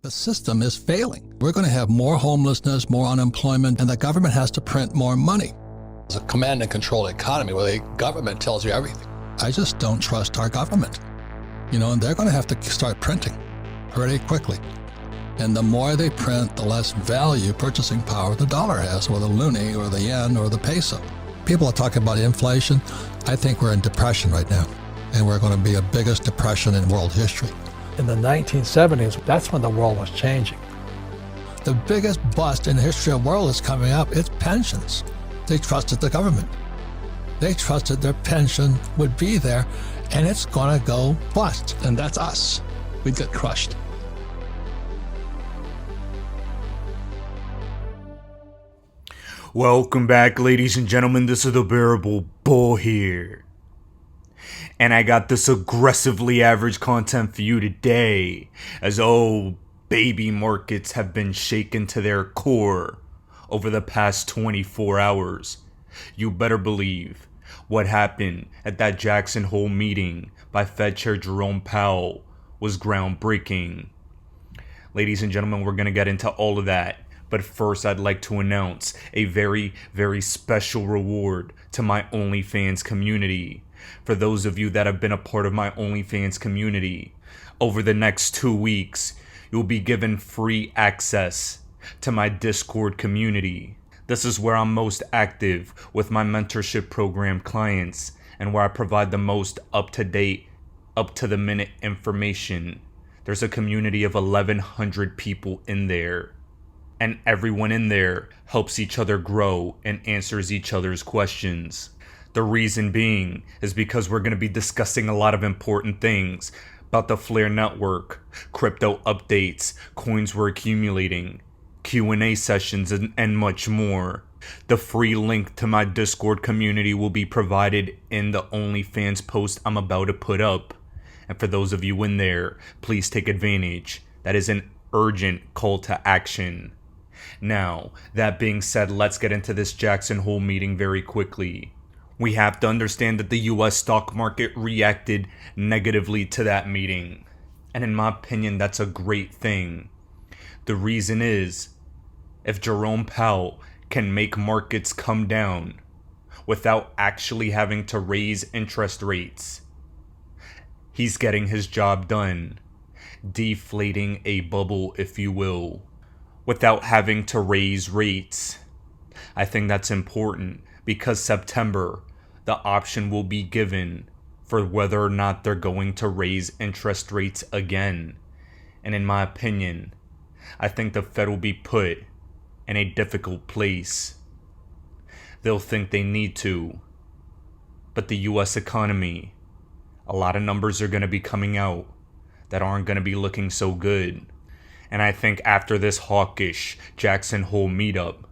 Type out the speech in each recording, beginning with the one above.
The system is failing. We're going to have more homelessness, more unemployment, and the government has to print more money. It's a command and control economy where the government tells you everything. I just don't trust our government. And they're going to have to start printing pretty quickly. And the more they print, the less value, purchasing power the dollar has, or the loonie, or the yen, or the peso. People are talking about inflation. I think we're in depression right now, and we're going to be the biggest depression in world history. In the 1970s, that's when the world was changing. The biggest bust in the history of the world is coming up. It's pensions. They trusted the government. They trusted their pension would be there, and it's going to go bust. And that's us. We'd get crushed. Welcome back, ladies and gentlemen. This is the Bearable Bull here. And I got this aggressively average content for you today, as baby markets have been shaken to their core over the past 24 hours. You better believe what happened at that Jackson Hole meeting by Fed Chair Raoul Pal was groundbreaking. Ladies and gentlemen, we're going to get into all of that. But first, I'd like to announce a very, very special reward to my OnlyFans community. For those of you that have been a part of my OnlyFans community, over the next 2 weeks, you'll be given free access to my Discord community. This is where I'm most active with my mentorship program clients and where I provide the most up-to-date, up-to-the-minute information. There's a community of 1,100 people in there. And everyone in there helps each other grow and answers each other's questions. The reason being is because we're going to be discussing a lot of important things about the Flare network, crypto updates, coins we're accumulating, Q&A sessions, and much more. The free link to my Discord community will be provided in the OnlyFans post I'm about to put up. And for those of you in there, please take advantage. That is an urgent call to action. Now, that being said, let's get into this Jackson Hole meeting very quickly. We have to understand that the US stock market reacted negatively to that meeting. And in my opinion, that's a great thing. The reason is, if Jerome Powell can make markets come down without actually having to raise interest rates, he's getting his job done. Deflating a bubble, if you will, without having to raise rates. I think that's important because September, the option will be given for whether or not they're going to raise interest rates again. And in my opinion, I think the Fed will be put in a difficult place. They'll think they need to. But the US economy, a lot of numbers are going to be coming out that aren't going to be looking so good. And I think after this hawkish Jackson Hole meetup,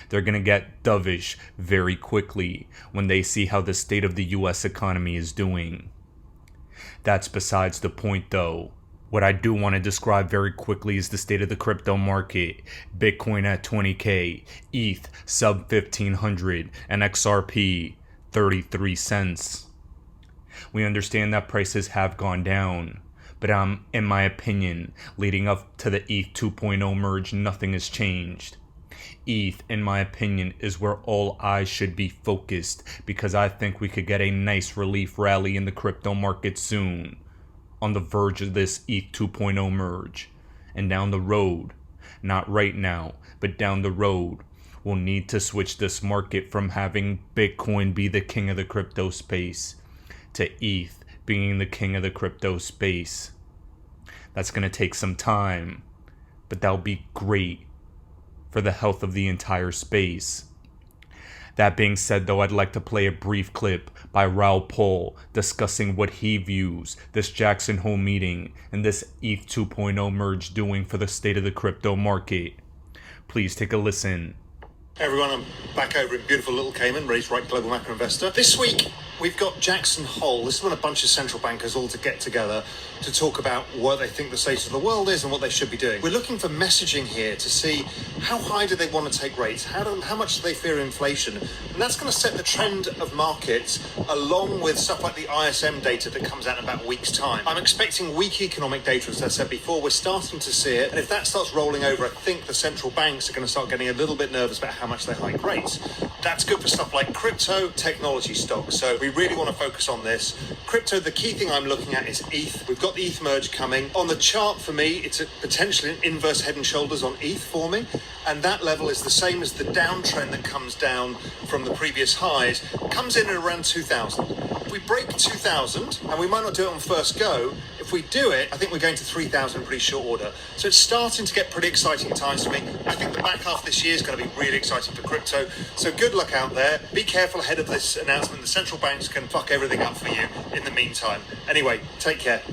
they're going to get dovish very quickly when they see how the state of the US economy is doing. That's besides the point though. What I do want to describe very quickly is the state of the crypto market. Bitcoin at 20K, ETH sub 1500, and XRP 33 cents. We understand that prices have gone down. But in my opinion, leading up to the ETH 2.0 merge, nothing has changed. ETH, in my opinion, is where all eyes should be focused because I think we could get a nice relief rally in the crypto market soon, on the verge of this ETH 2.0 merge. And down the road, not right now, but down the road, we'll need to switch this market from having Bitcoin be the king of the crypto space to ETH being the king of the crypto space. That's going to take some time, but that'll be great for the health of the entire space. That being said though, I'd like to play a brief clip by Raoul Pal discussing what he views this Jackson Hole meeting and this ETH 2.0 merge doing for the state of the crypto market. Please take a listen. Hey everyone, I'm back over in beautiful little Cayman, ready to write Global Macro Investor. This week, We've got Jackson Hole. This is when a bunch of central bankers all to get together to talk about what they think the state of the world is and what they should be doing. We're looking for messaging here to see how high do they want to take rates, how much do they fear inflation, and that's going to set the trend of markets along with stuff like the ISM data that comes out in about a week's time. I'm expecting weak economic data, as I said before. We're starting to see it, and if that starts rolling over, I think the central banks are going to start getting a little bit nervous about how much they hike rates. That's good for stuff like crypto, technology stocks. So we really want to focus on this. Crypto, the key thing I'm looking at is ETH. We've got the ETH merge coming. On the chart for me, it's potentially an inverse head and shoulders on ETH forming. And that level is the same as the downtrend that comes down from the previous highs, comes in at around 2,000. If we break 2,000, and we might not do it on first go, if we do it, I think we're going to 3,000 in pretty short order. So it's starting to get pretty exciting times for me. I think the back half of this year is going to be really exciting for crypto. So good luck out there. Be careful ahead of this announcement. The central banks can fuck everything up for you in the meantime. Anyway, take care.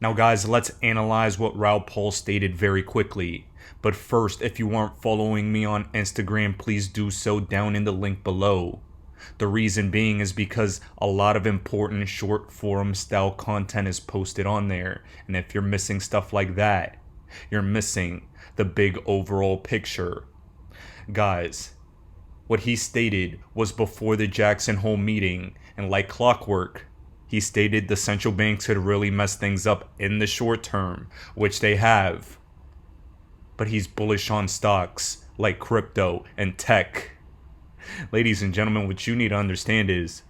Now guys, let's analyze what Raoul Pal stated very quickly. But first, if you aren't following me on Instagram, please do so down in the link below. The reason being is because a lot of important short form style content is posted on there. And if you're missing stuff like that, you're missing the big overall picture. Guys, what he stated was before the Jackson Hole meeting, and like clockwork, he stated the central banks could really mess things up in the short term, which they have. But he's bullish on stocks like crypto and tech. Ladies and gentlemen, what you need to understand is,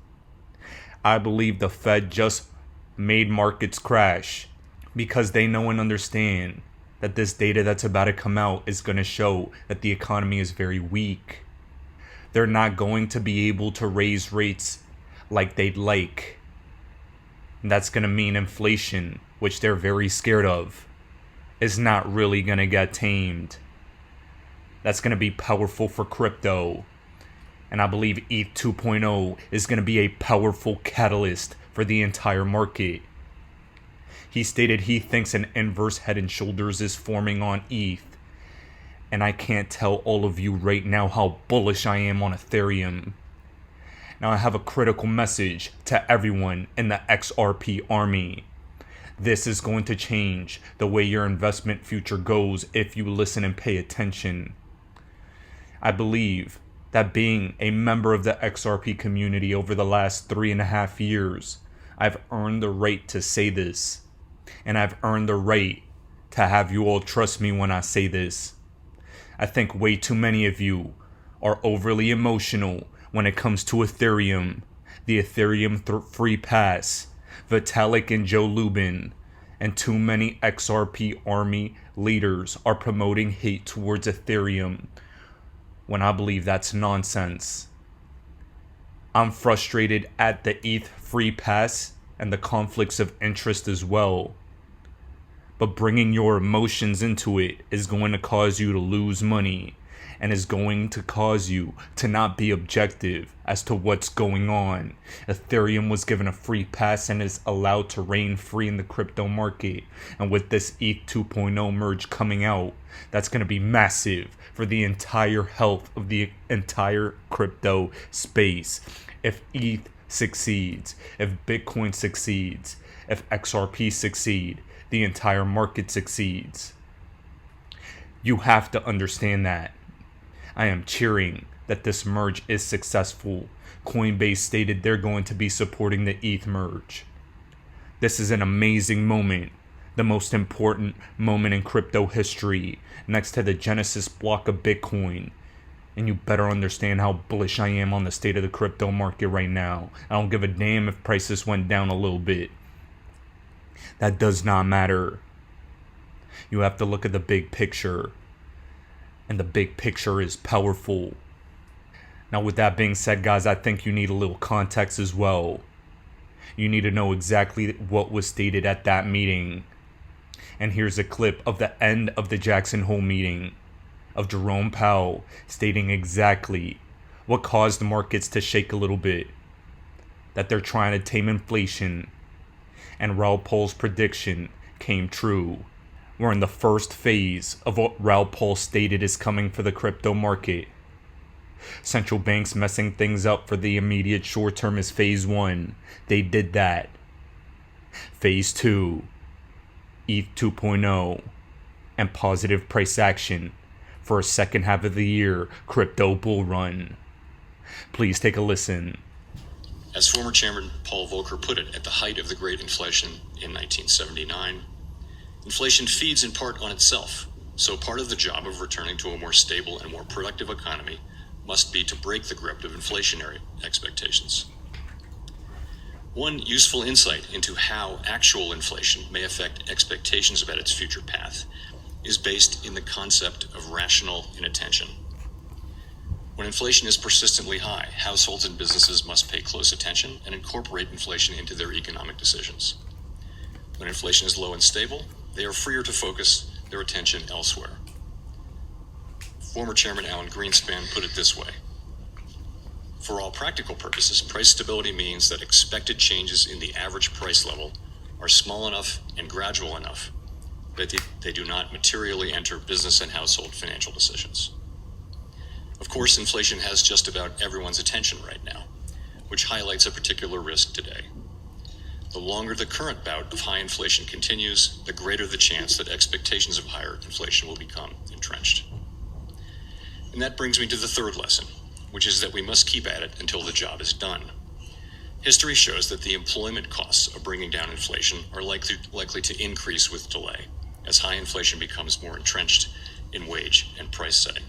I believe the Fed just made markets crash because they know and understand that this data that's about to come out is going to show that the economy is very weak. They're not going to be able to raise rates like they'd like. And that's going to mean inflation, which they're very scared of, is not really going to get tamed. That's going to be powerful for crypto. And I believe ETH 2.0 is going to be a powerful catalyst for the entire market. He stated he thinks an inverse head and shoulders is forming on ETH. And I can't tell all of you right now how bullish I am on Ethereum. Now I have a critical message to everyone in the XRP army. This is going to change the way your investment future goes if you listen and pay attention. I believe that being a member of the XRP community over the last 3.5 years, I've earned the right to say this. And I've earned the right to have you all trust me when I say this. I think way too many of you are overly emotional when it comes to Ethereum, the Ethereum free pass, Vitalik and Joe Lubin, and too many XRP army leaders are promoting hate towards Ethereum when I believe that's nonsense. I'm frustrated at the ETH free pass and the conflicts of interest as well. But bringing your emotions into it is going to cause you to lose money and is going to cause you to not be objective as to what's going on. Ethereum was given a free pass and is allowed to reign free in the crypto market. And with this ETH 2.0 merge coming out, that's going to be massive for the entire health of the entire crypto space. If ETH succeeds, if Bitcoin succeeds, if XRP succeed, the entire market succeeds. You have to understand that. I am cheering that this merge is successful. Coinbase stated they're going to be supporting the ETH merge. This is an amazing moment, the most important moment in crypto history, next to the Genesis block of Bitcoin. And you better understand how bullish I am on the state of the crypto market right now. I don't give a damn if prices went down a little bit. That does not matter. You have to look at the big picture. And the big picture is powerful. Now with that being said, guys, I think you need a little context as well. You need to know exactly what was stated at that meeting. And here's a clip of the end of the Jackson Hole meeting of Raoul Pal stating exactly what caused the markets to shake a little bit. That they're trying to tame inflation. And Raoul Pal's prediction came true. We're in the first phase of what Raoul Pal stated is coming for the crypto market. Central banks messing things up for the immediate short term is phase 1. They did that. Phase 2, ETH 2.0, and positive price action for a second half of the year crypto bull run. Please take a listen. As former Chairman Paul Volcker put it at the height of the Great Inflation in 1979, inflation feeds in part on itself, so part of the job of returning to a more stable and more productive economy must be to break the grip of inflationary expectations. One useful insight into how actual inflation may affect expectations about its future path is based in the concept of rational inattention. When inflation is persistently high, households and businesses must pay close attention and incorporate inflation into their economic decisions. When inflation is low and stable, they are freer to focus their attention elsewhere. Former Chairman Alan Greenspan put it this way: for all practical purposes, price stability means that expected changes in the average price level are small enough and gradual enough that they do not materially enter business and household financial decisions. Of course, inflation has just about everyone's attention right now, which highlights a particular risk today. The longer the current bout of high inflation continues, the greater the chance that expectations of higher inflation will become entrenched. And that brings me to the third lesson, which is that we must keep at it until the job is done. History shows that the employment costs of bringing down inflation are likely to increase with delay, as high inflation becomes more entrenched in wage and price setting.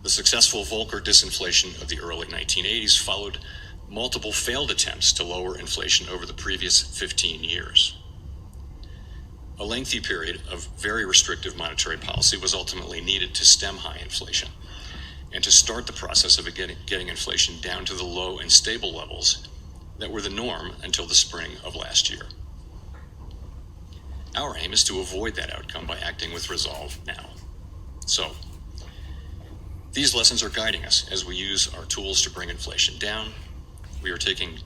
The successful Volcker disinflation of the early 1980s followed multiple failed attempts to lower inflation over the previous 15 years. A lengthy period of very restrictive monetary policy was ultimately needed to stem high inflation and to start the process of getting inflation down to the low and stable levels that were the norm until the spring of last year. Our aim is to avoid that outcome by acting with resolve now. So, these lessons are guiding us as we use our tools to bring inflation down. We are taking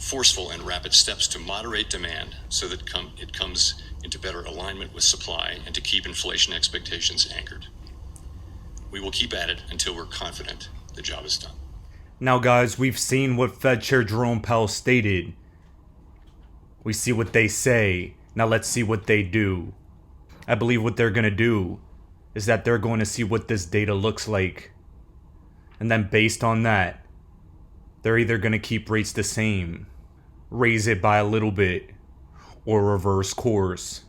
forceful and rapid steps to moderate demand so that it comes into better alignment with supply and to keep inflation expectations anchored. We will keep at it until we're confident the job is done. Now, guys, we've seen what Fed Chair Raoul Pal stated. We see what they say. Now let's see what they do. I believe what they're going to do is that they're going to see what this data looks like. And then based on that, they're either going to keep rates the same, raise it by a little bit, or reverse course.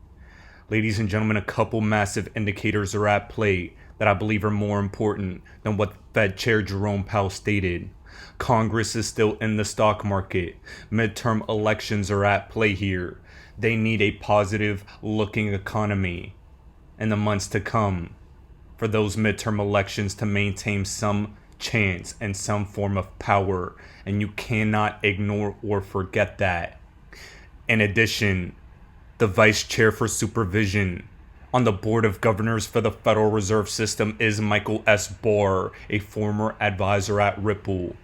Ladies and gentlemen, a couple massive indicators are at play that I believe are more important than what Fed Chair Raoul Pal stated. Congress is still in the stock market. Midterm elections are at play here. They need a positive looking economy in the months to come for those midterm elections to maintain some chance and some form of power, and you cannot ignore or forget that. In addition, the vice chair for supervision on the board of governors for the Federal Reserve System is Michael S. Barr, a former advisor at Ripple.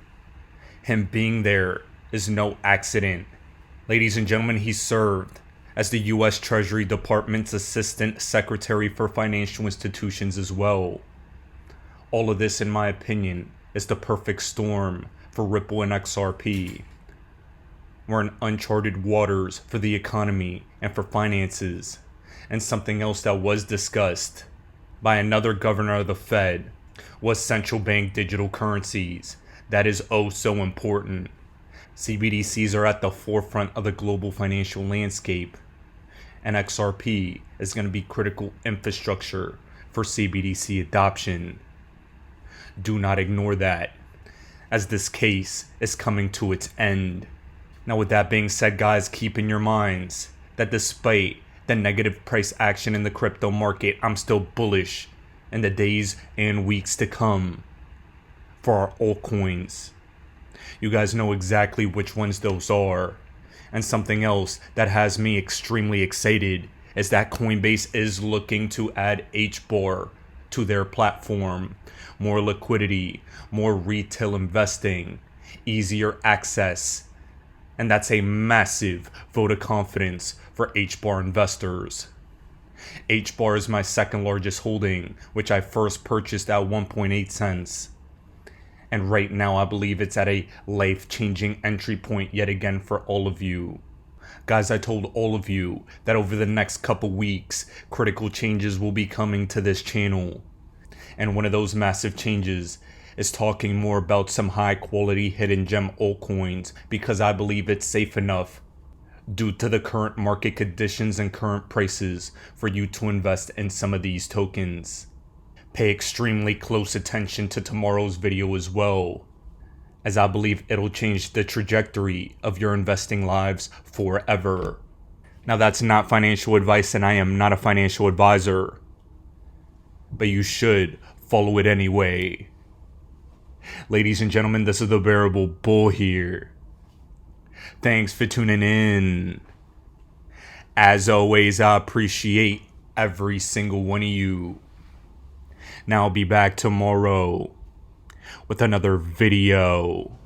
Him being there is no accident. Ladies and gentlemen, he served as the U.S. Treasury Department's Assistant Secretary for Financial Institutions as well. All of this, in my opinion, is the perfect storm for Ripple and XRP. We're in uncharted waters for the economy and for finances. And something else that was discussed by another governor of the Fed was central bank digital currencies. That is oh so important. CBDCs are at the forefront of the global financial landscape, and XRP is going to be critical infrastructure for CBDC adoption. Do not ignore that, as this case is coming to its end. Now, with that being said, guys, keep in your minds that despite the negative price action in the crypto market, I'm still bullish in the days and weeks to come for our altcoins. You guys know exactly which ones those are. And something else that has me extremely excited is that Coinbase is looking to add HBAR to their platform. More liquidity, more retail investing, easier access. And that's a massive vote of confidence for HBAR investors. HBAR is my second largest holding, which I first purchased at 1.8 cents. And right now I believe it's at a life-changing entry point yet again for all of you. Guys, I told all of you that over the next couple weeks, critical changes will be coming to this channel. And one of those massive changes is talking more about some high quality hidden gem altcoins, because I believe it's safe enough due to the current market conditions and current prices for you to invest in some of these tokens. Pay extremely close attention to tomorrow's video as well, as I believe it'll change the trajectory of your investing lives forever. Now, that's not financial advice, and I am not a financial advisor, but you should follow it anyway. Ladies and gentlemen, this is the Bearable Bull here. Thanks for tuning in. As always, I appreciate every single one of you. Now I'll be back tomorrow with another video.